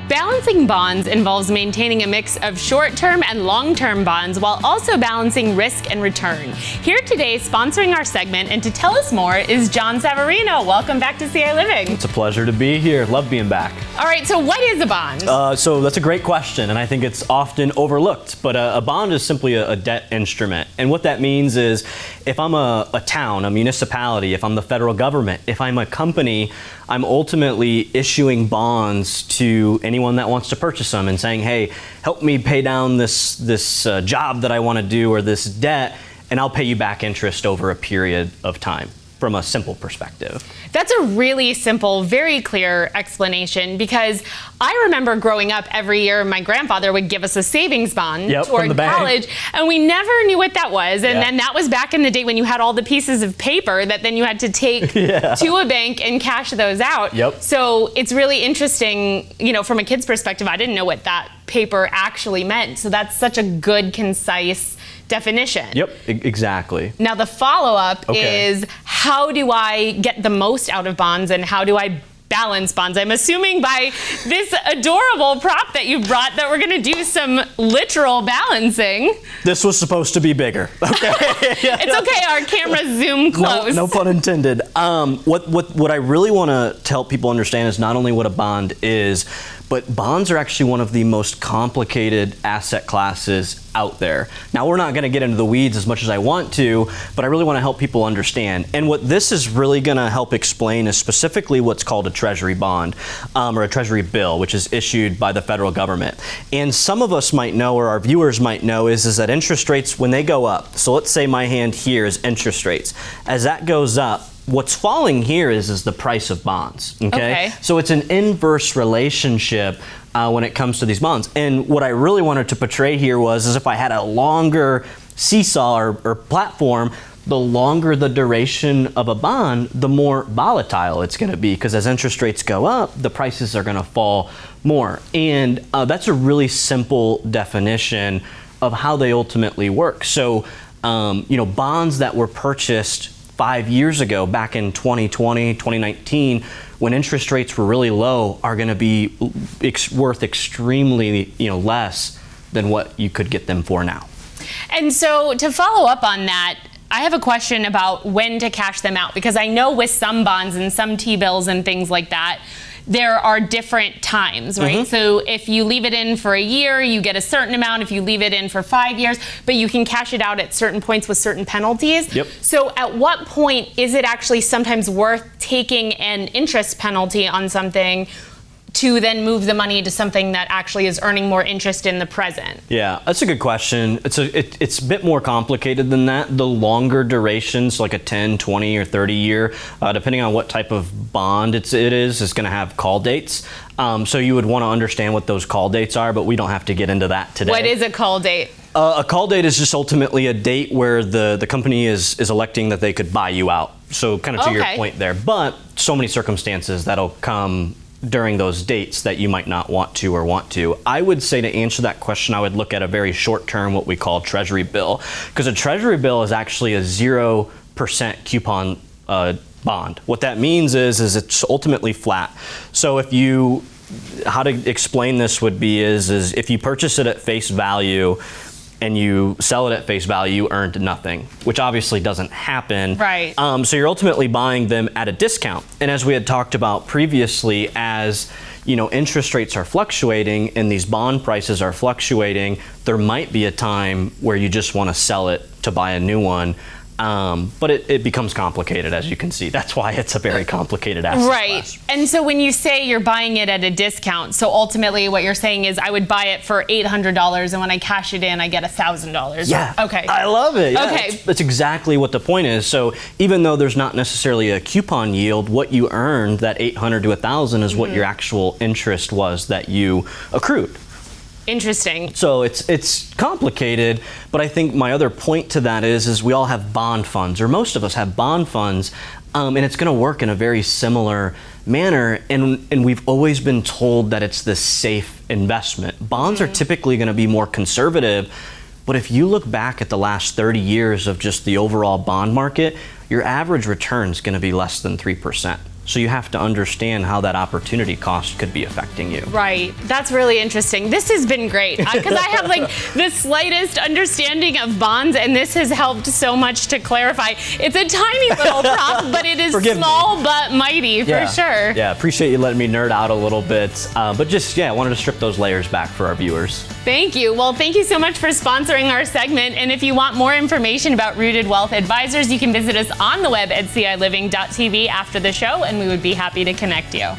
Balancing bonds involves maintaining a mix of short-term and long-term bonds while also balancing risk and return. Here today, sponsoring our segment and to tell us more is John Savarino. Welcome back to ciLiving. It's a pleasure to be here. Love being back. All right, so what is a bond? So that's a great question, and I think it's often overlooked. But a bond is simply a debt instrument. And what that means is if I'm a town, a municipality, if I'm the federal government, if I'm a company, I'm ultimately issuing bonds to anyone that wants to purchase them and saying, hey, help me pay down this job that I want to do or this debt, and I'll pay you back interest over a period of time. From a simple perspective. That's a really simple, very clear explanation, because I remember growing up every year my grandfather would give us a savings bond toward college, and we never knew what that was. And then that was back in the day when you had all the pieces of paper that then you had to take to a bank and cash those out. So it's really interesting, you know, from a kid's perspective, I didn't know what that paper actually meant. So that's such a good, concise definition. Yep, exactly. Now the follow-up is, how do I get the most out of bonds and how do I balance bonds? I'm assuming by this adorable prop that you brought that we're going to do some literal balancing. This was supposed to be bigger. Okay. It's okay, our camera zoomed close. No pun intended. What I really want to help people understand is not only what a bond is, but bonds are actually one of the most complicated asset classes out there. Now, we're not going to get into the weeds as much as I want to, but I really want to help people understand. And what this is really going to help explain is specifically what's called a treasury bond, or a treasury bill, which is issued by the federal government. And some of us might know, or our viewers might know, is that interest rates, when they go up, so let's say my hand here is interest rates. As that goes up, what's falling here is the price of bonds, okay? So it's an inverse relationship when it comes to these bonds. And what I really wanted to portray here was if I had a longer seesaw or platform, the longer the duration of a bond, the more volatile it's going to be, because as interest rates go up, the prices are going to fall more. And that's a really simple definition of how they ultimately work. So, you know, bonds that were purchased 5 years ago, back in 2020, 2019, when interest rates were really low, are going to be worth extremely, less than what you could get them for now. And so to follow up on that, I have a question about when to cash them out, because I know with some bonds and some T-bills and things like that, there are different times, right? So if you leave it in for a year, you get a certain amount. If you leave it in for 5 years, but you can cash it out at certain points with certain penalties. So at what point is it actually sometimes worth taking an interest penalty on something to then move the money to something that actually is earning more interest in the present? Yeah, that's a good question. It's a bit more complicated than that. The longer durations, like a 10, 20, or 30 year, depending on what type of bond it is going to have call dates. So you would want to understand what those call dates are, but we don't have to get into that today. What is a call date? A call date is just ultimately a date where the company is electing that they could buy you out. So kind of to your point there. But so many circumstances that'll come during those dates that you might not want to or want to. I would say, to answer that question, I would look at a very short term, what we call treasury bill, because a treasury bill is actually a 0% coupon bond. What that means is it's ultimately flat. So how to explain this would be is if you purchase it at face value and you sell it at face value, you earned nothing, which obviously doesn't happen. Right. So you're ultimately buying them at a discount. And as we had talked about previously, as interest rates are fluctuating and these bond prices are fluctuating, there might be a time where you just want to sell it to buy a new one. But it becomes complicated, as you can see. That's why it's a very complicated asset class. And so when you say you're buying it at a discount, so ultimately what you're saying is I would buy it for $800, and when I cash it in, I get $1,000. Yeah. Okay. I love it. Yeah, okay. That's exactly what the point is. So even though there's not necessarily a coupon yield, what you earned, that $800 to $1,000, is what your actual interest was that you accrued. Interesting. So it's complicated, but I think my other point to that is we all have bond funds, or most of us have bond funds, and it's going to work in a very similar manner. And we've always been told that it's this safe investment. Bonds are typically going to be more conservative, but if you look back at the last 30 years of just the overall bond market, your average return is going to be less than 3%. So you have to understand how that opportunity cost could be affecting you. Right. That's really interesting. This has been great because I have like the slightest understanding of bonds, and this has helped so much to clarify. It's a tiny little prop, but it is small but mighty for sure. Yeah, appreciate you letting me nerd out a little bit. But just, I wanted to strip those layers back for our viewers. Thank you. Well, thank you so much for sponsoring our segment. And if you want more information about Rooted Wealth Advisors, you can visit us on the web at ciLiving.tv after the show, and we would be happy to connect you.